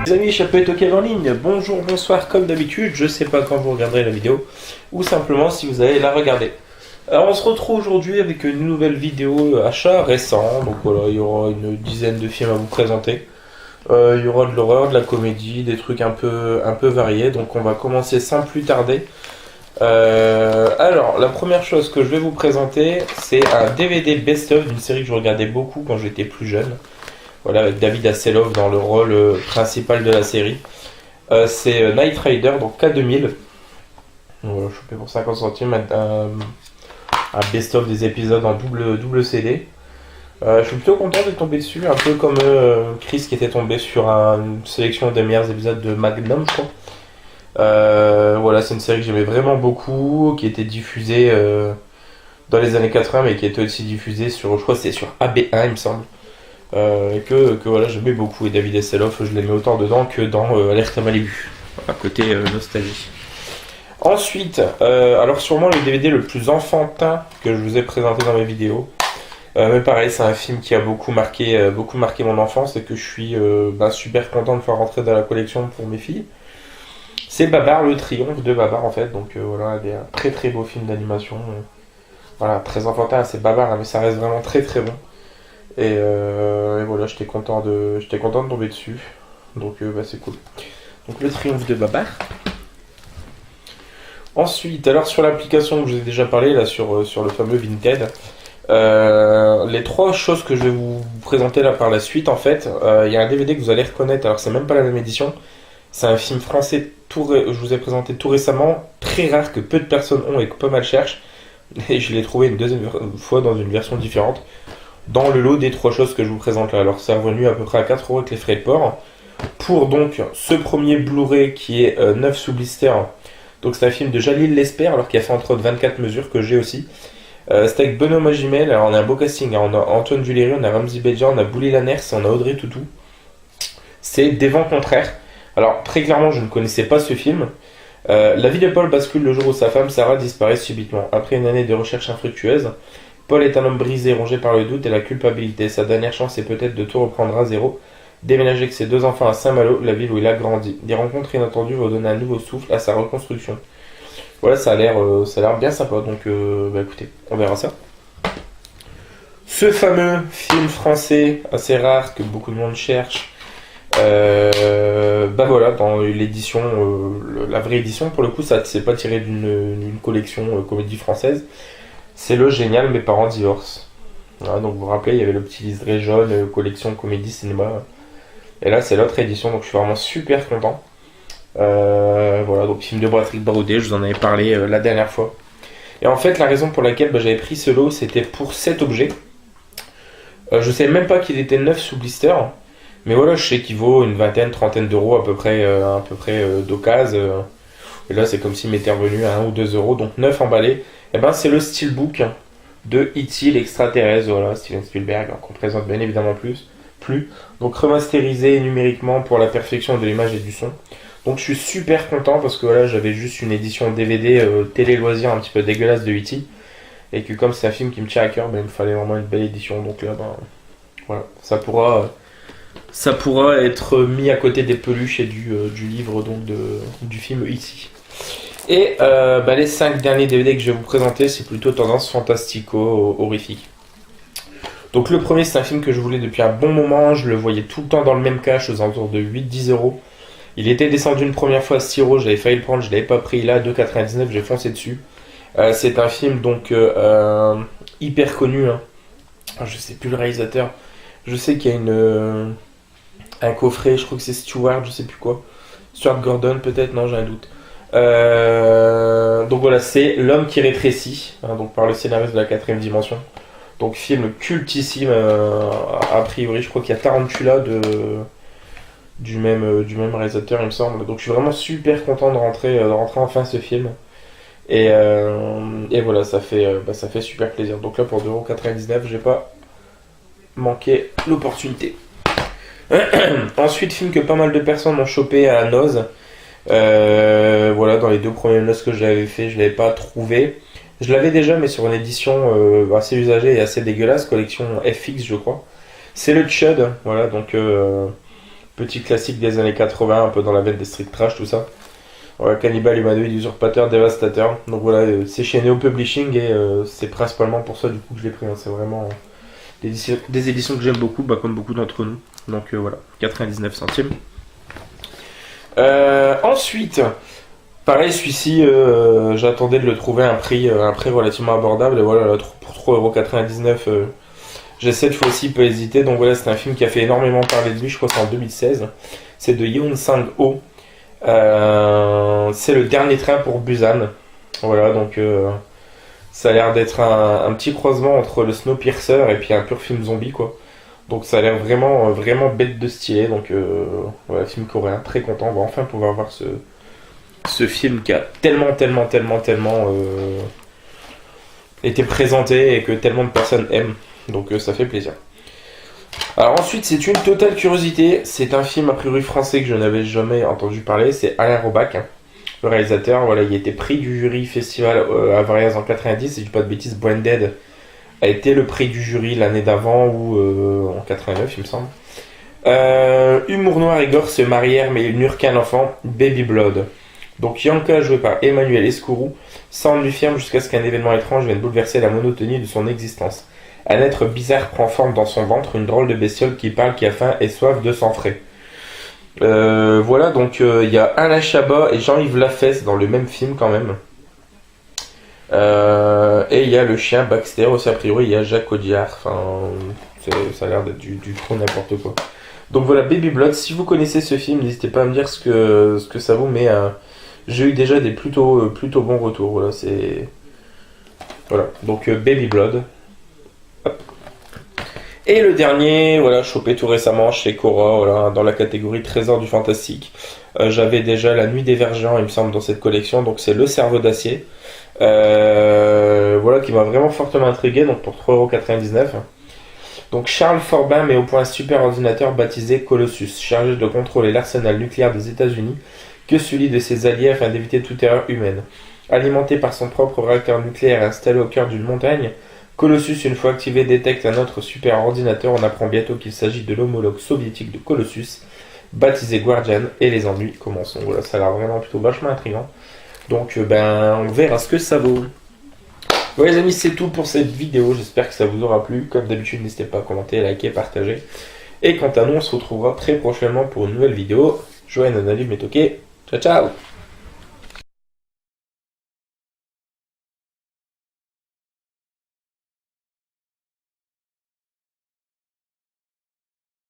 Les amis, Chapeau Kev en ligne, bonjour, bonsoir, comme d'habitude, je sais pas quand vous regarderez la vidéo, ou simplement si vous allez la regarder. Alors on se retrouve aujourd'hui avec une nouvelle vidéo achat récent, donc voilà, il y aura une dizaine de films à vous présenter. Il y aura de l'horreur, de la comédie, des trucs un peu variés, donc on va commencer sans plus tarder. Alors, la première chose que je vais vous présenter, c'est un DVD best-of d'une série que je regardais beaucoup quand j'étais plus jeune. Voilà, avec David Hasselhoff dans le rôle principal de la série. C'est Knight Rider, donc K2000. Voilà, je fais pour 50 centimes un best-of des épisodes en double CD. Je suis plutôt content d'être tombé dessus, un peu comme Chris qui était tombé sur une sélection des meilleurs épisodes de Magnum, je crois. Voilà, c'est une série que j'aimais vraiment beaucoup, qui était diffusée dans les années 80, mais qui était aussi diffusée sur, je crois que c'était sur AB1, il me semble. Que voilà, j'aimais beaucoup. Et David Hasselhoff, je l'aimais autant dedans que dans Alerte à Malibu, à côté nostalgie. Ensuite, alors sûrement le DVD le plus enfantin que je vous ai présenté dans mes vidéos. Mais pareil, c'est un film qui a beaucoup marqué mon enfance et que je suis super content de faire rentrer dans la collection pour mes filles. C'est Babar, le triomphe de Babar en fait. Donc voilà, un très très beau film d'animation. Voilà, très enfantin, c'est Babar, hein, mais ça reste vraiment très très bon. Et voilà, j'étais content de tomber dessus. Donc c'est cool. Donc le triomphe de Babar. Ensuite, alors sur l'application que je vous ai déjà parlé, là sur le fameux Vinted, les trois choses que je vais vous présenter là par la suite, en fait, il y a un DVD que vous allez reconnaître, alors c'est même pas la même édition, c'est un film français, je vous ai présenté tout récemment, très rare que peu de personnes ont et que pas mal cherchent, et je l'ai trouvé une deuxième fois dans une version différente, dans le lot des trois choses que je vous présente là. Alors c'est revenu à peu près à 4€ avec les frais de port, pour donc ce premier Blu-ray qui est 9 sous blister. Donc c'est un film de Jalil Lesper, alors qu'il a fait entre autres 24 mesures que j'ai aussi. C'est avec Benoît Magimel, alors on a un beau casting, on a Antoine Duléry, on a Ramzi Bedia, on a Bouli Lanners, on a Audrey Tautou. C'est Des vents contraires. Alors très clairement je ne connaissais pas ce film. La vie de Paul bascule le jour où sa femme Sarah disparaît subitement. Après une année de recherche infructueuse, Paul est un homme brisé, rongé par le doute et la culpabilité. Sa dernière chance est peut-être de tout reprendre à zéro. Déménager avec ses 2 enfants à Saint-Malo, la ville où il a grandi. Des rencontres inattendues vont donner un nouveau souffle à sa reconstruction. Voilà, ça a l'air bien sympa, donc écoutez, on verra ça. Ce fameux film français, assez rare, que beaucoup de monde cherche, voilà, dans l'édition, la vraie édition, pour le coup, ça c'est pas tiré d'une collection comédie française. C'est le génial Mes parents divorcent. Voilà, donc vous vous rappelez, il y avait le petit liseré jaune, collection comédie cinéma. Et là, c'est l'autre édition, donc je suis vraiment super content. Voilà, donc film de Patrick Baroudet, je vous en avais parlé la dernière fois. Et en fait, la raison pour laquelle j'avais pris ce lot, c'était pour cet objet. Je savais même pas qu'il était neuf sous blister. Mais voilà, je sais qu'il vaut une vingtaine, trentaine d'euros à peu près d'occasion. Et là, c'est comme s'il m'était revenu à 1 ou 2€, donc 9 emballés. Et ben, c'est le steelbook de E.T. l'extraterrestre, voilà, Steven Spielberg, qu'on présente bien évidemment plus. Donc remasterisé numériquement pour la perfection de l'image et du son. Donc je suis super content parce que voilà, j'avais juste une édition DVD télé loisir un petit peu dégueulasse de E.T. Et que comme c'est un film qui me tient à cœur, il me fallait vraiment une belle édition. Donc là, voilà, ça pourra être mis à côté des peluches et du livre donc du film E.T. Et les 5 derniers DVD que je vais vous présenter, c'est plutôt tendance fantastico-horrifique. Donc le premier, c'est un film que je voulais depuis un bon moment, je le voyais tout le temps dans le même cache aux alentours de 8-10€. Il était descendu une première fois à 6€, j'avais failli le prendre, je l'avais pas pris, là à 2,99€, j'ai foncé dessus. C'est un film donc hyper connu, hein. Je sais plus le réalisateur, je sais qu'il y a un coffret, je crois que c'est Stewart, je sais plus quoi. Stuart Gordon peut-être, non j'ai un doute. Donc voilà, c'est L'homme qui rétrécit, hein, donc par le scénariste de la 4ème dimension. Donc film cultissime, a priori, je crois qu'il y a Tarantula du même réalisateur, il me semble. Donc je suis vraiment super content de rentrer enfin ce film. Et voilà, ça fait super plaisir. Donc là pour 2,99€, j'ai pas manqué l'opportunité. Ensuite, film que pas mal de personnes ont chopé à Noz. Voilà, dans les 2 premiers Noz que j'avais fait, je l'avais pas trouvé. Je l'avais déjà, mais sur une édition assez usagée et assez dégueulasse, collection FX, je crois. C'est le Chud, voilà, donc Petit classique des années 80, un peu dans la veine des street trash, tout ça. Voilà, Cannibal, Humanoid, Usurpateur, Dévastateur. Donc voilà, c'est chez Neo Publishing et c'est principalement pour ça du coup que je l'ai pris. Hein. C'est vraiment des éditions que j'aime beaucoup, bah, comme beaucoup d'entre nous. Donc voilà, 99 centimes. Ensuite, pareil, celui-ci, j'attendais de le trouver à un prix relativement abordable. Et voilà, pour 3,99€, j'ai cette fois-ci pas hésité. Donc voilà, c'est un film qui a fait énormément parler de lui, je crois que c'est en 2016. C'est de Yoon Sang-ho. C'est le dernier train pour Busan. Voilà, donc ça a l'air d'être un petit croisement entre le Snowpiercer et puis un pur film zombie, quoi. Donc ça a l'air vraiment, vraiment bête de stylé. Donc voilà, film coréen, très content. On va enfin pouvoir voir ce film qui a tellement été présenté et que tellement de personnes aiment. Donc ça fait plaisir. Alors ensuite, c'est une totale curiosité. C'est un film a priori français que je n'avais jamais entendu parler. C'est Alain Robach, hein, le réalisateur. Voilà, il a été prix du jury festival à Variaz en 90. Si je dis pas de bêtises, Branded a été le prix du jury l'année d'avant ou en 89, il me semble. Humour noir et gore se marièrent mais ils n'eurent qu'un enfant, Baby Blood. Donc Yanka, joué par Emmanuel Escourou, s'ennuie ferme jusqu'à ce qu'un événement étrange vienne bouleverser la monotonie de son existence. Un être bizarre prend forme dans son ventre, une drôle de bestiole qui parle, qui a faim et soif de sang frais. Voilà, donc il y a Alain Chabat et Jean-Yves Lafesse dans le même film quand même. Et il y a le chien Baxter aussi, a priori il y a Jacques Audiard. Enfin, ça a l'air d'être du trop n'importe quoi. Donc voilà, Baby Blood, si vous connaissez ce film, n'hésitez pas à me dire ce que ça vaut, mais j'ai eu déjà des plutôt bons retours. Voilà, donc Baby Blood. Hop. Et le dernier, voilà, chopé tout récemment chez Cora, voilà, dans la catégorie Trésor du Fantastique. J'avais déjà La Nuit des Vergers, il me semble, dans cette collection, donc c'est Le Cerveau d'Acier. Voilà, qui m'a vraiment fortement intrigué, donc pour 3,99€. Donc Charles Forbin met au point un super ordinateur baptisé Colossus, chargé de contrôler l'arsenal nucléaire des États-Unis que celui de ses alliés afin d'éviter toute erreur humaine. Alimenté par son propre réacteur nucléaire installé au cœur d'une montagne, Colossus, une fois activé, détecte un autre super ordinateur. On apprend bientôt qu'il s'agit de l'homologue soviétique de Colossus, baptisé Guardian, et les ennuis commencent. Voilà, ça a l'air vraiment plutôt vachement intriguant. Donc on verra ce que ça vaut. Voilà les amis, c'est tout pour cette vidéo, j'espère que ça vous aura plu. Comme d'habitude, n'hésitez pas à commenter, liker, partager. Et quant à nous, on se retrouvera très prochainement pour une nouvelle vidéo. Joël, Nanalu, Metoke, ciao ciao.